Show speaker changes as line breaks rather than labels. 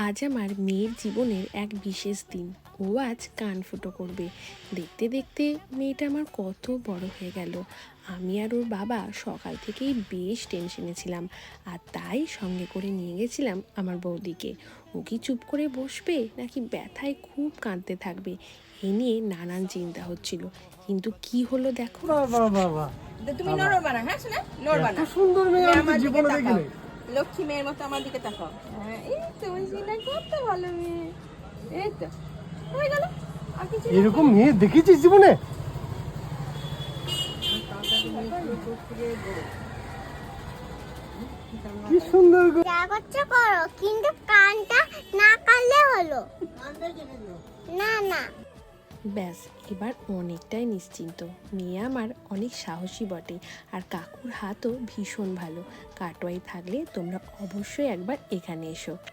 আজ আমার মেয়ের জীবনের এক বিশেষ দিন। ও আজ কান ফুটো করবে। দেখতে দেখতে মেয়েটা আমার কত বড় হয়ে গেল। আমি আর ওর বাবা সকাল থেকেই বেশ টেনশনে ছিলাম, আর তাই সঙ্গে করে নিয়ে গেছিলাম আমার বৌদিকে। ও কি চুপ করে বসবে নাকি ব্যথায় খুব কাঁদতে থাকবে, এ নিয়ে নানান চিন্তা হচ্ছিল। কিন্তু কি হলো দেখো।
বাহ বাহ বাহ বাহ,
তুমি নড়বা না, হ্যাঁ শোনা, নড়বা না।
এত সুন্দর মেয়ে আমি তো
আমার দিকে
জীবনে
তাকাও,
দেখিনি।
লক্ষ্মী মেয়ের মতো আমার দিকে তাকাও। হ্যাঁ, এই তো বুঝিনা, কত ভালো মেয়ে। এই তো হয়ে গেল, আর কিছু না।
এরকম মেয়ে দেখেছিস জীবনে? কি সুন্দর গো।
যা করছো করো, কিন্তু কানটা না কাটলে হলো। না না,
ব্যাস, এবার অনেকটাই নিশ্চিন্ত। মেয়ে আমার অনেক সাহসী বটে, আর কাকুর হাতও ভীষণ ভালো। কাটোয়াই থাকলে তোমরা অবশ্যই একবার এখানে এসো।